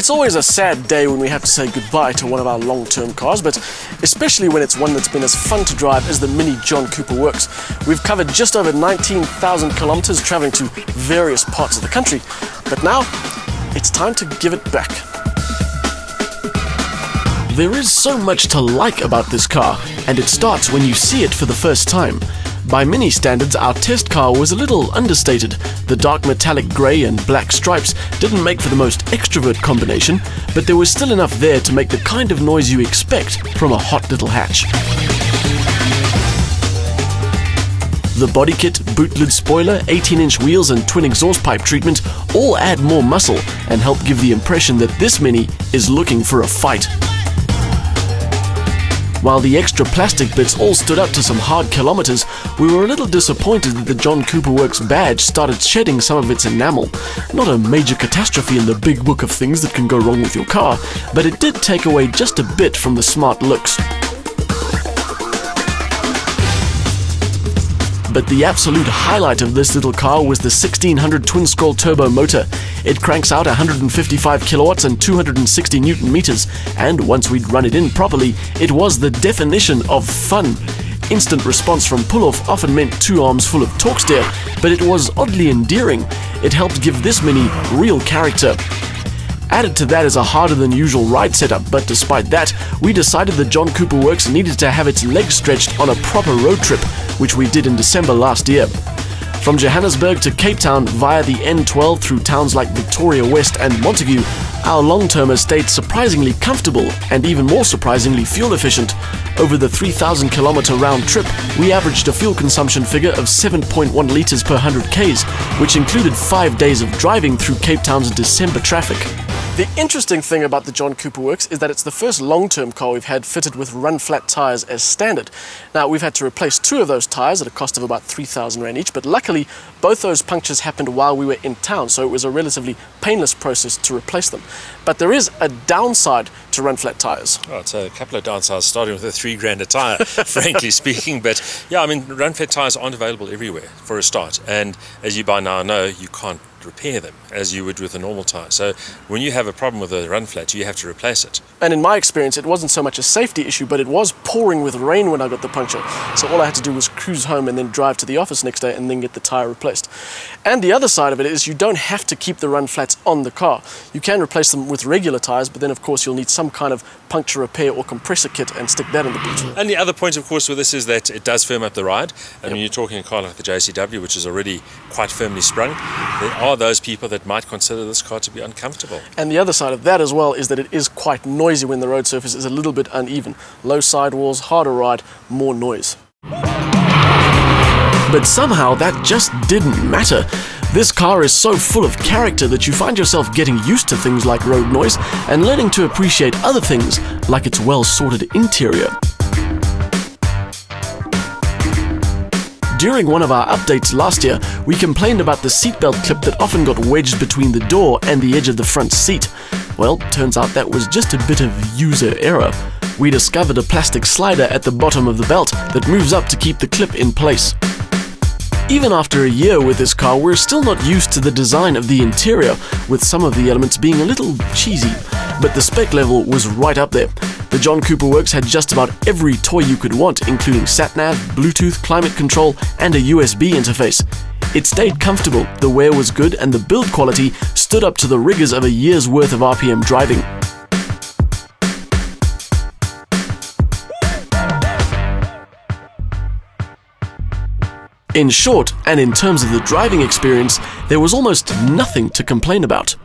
It's always a sad day when we have to say goodbye to one of our long-term cars, but especially when it's one that's been as fun to drive as the Mini John Cooper Works. We've covered just over 19,000 kilometers traveling to various parts of the country, but now it's time to give it back. There is so much to like about this car, and it starts when you see it for the first time. By Mini standards, our test car was a little understated. The dark metallic grey and black stripes didn't make for the most extrovert combination, but there was still enough there to make the kind of noise you expect from a hot little hatch. The body kit, boot lid spoiler, 18-inch wheels and twin exhaust pipe treatment all add more muscle and help give the impression that this Mini is looking for a fight. While the extra plastic bits all stood up to some hard kilometers, we were a little disappointed that the John Cooper Works badge started shedding some of its enamel. Not a major catastrophe in the big book of things that can go wrong with your car, but it did take away just a bit from the smart looks. But the absolute highlight of this little car was the 1600 twin-scroll turbo motor. It cranks out 155 kilowatts and 260 newton meters, and once we'd run it in properly, it was the definition of fun. Instant response from pull-off often meant two arms full of torque steer, but it was oddly endearing. It helped give this Mini real character. Added to that is a harder than usual ride setup, but despite that, we decided the John Cooper Works needed to have its legs stretched on a proper road trip, which we did in December last year. From Johannesburg to Cape Town via the N12 through towns like Victoria West and Montague, our long-termer stayed surprisingly comfortable and even more surprisingly fuel efficient. Over the 3,000 kilometer round trip, we averaged a fuel consumption figure of 7.1 liters per 100 Ks, which included 5 days of driving through Cape Town's December traffic. The interesting thing about the John Cooper Works is that it's the first long-term car we've had fitted with run-flat tyres as standard. Now, we've had to replace 2 of those tyres at a cost of about 3,000 Rand each, but luckily both those punctures happened while we were in town, so it was a relatively painless process to replace them. But there is a downside to run-flat tyres. Oh, it's a couple of downsides, starting with a 3 grand a tyre, frankly speaking. But yeah, I mean, run-flat tyres aren't available everywhere for a start, and as you by now know, you can't repair them as you would with a normal tyre. So when you have a problem with a run flat, you have to replace it. And in my experience, it wasn't so much a safety issue, but it was pouring with rain when I got the puncture. So all I had to do was cruise home and then drive to the office next day and then get the tyre replaced. And the other side of it is you don't have to keep the run flats on the car. You can replace them with regular tyres, but then of course you'll need some kind of puncture repair or compressor kit and stick that in the boot. And the other point, of course, with this is that it does firm up the ride. I mean, you're talking a car like the JCW, which is already quite firmly sprung. There are those people that might consider this car to be uncomfortable. And the other side of that as well is that it is quite noisy when the road surface is a little bit uneven. Low sidewalls, harder ride, more noise. But somehow that just didn't matter. This car is so full of character that you find yourself getting used to things like road noise and learning to appreciate other things like its well-sorted interior. During one of our updates last year, we complained about the seatbelt clip that often got wedged between the door and the edge of the front seat. Well, turns out that was just a bit of user error. We discovered a plastic slider at the bottom of the belt that moves up to keep the clip in place. Even after a year with this car, we're still not used to the design of the interior, with some of the elements being a little cheesy, but the spec level was right up there. The John Cooper Works had just about every toy you could want, including sat-nav, Bluetooth, climate control, and a USB interface. It stayed comfortable, the wear was good, and the build quality stood up to the rigors of a year's worth of RPM driving. In short, and in terms of the driving experience, there was almost nothing to complain about.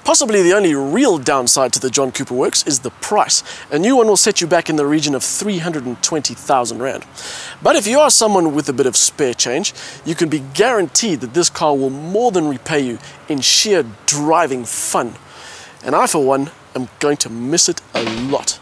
Possibly the only real downside to the John Cooper Works is the price. A new one will set you back in the region of 320,000 Rand. But if you are someone with a bit of spare change, you can be guaranteed that this car will more than repay you in sheer driving fun. And I, for one, am going to miss it a lot.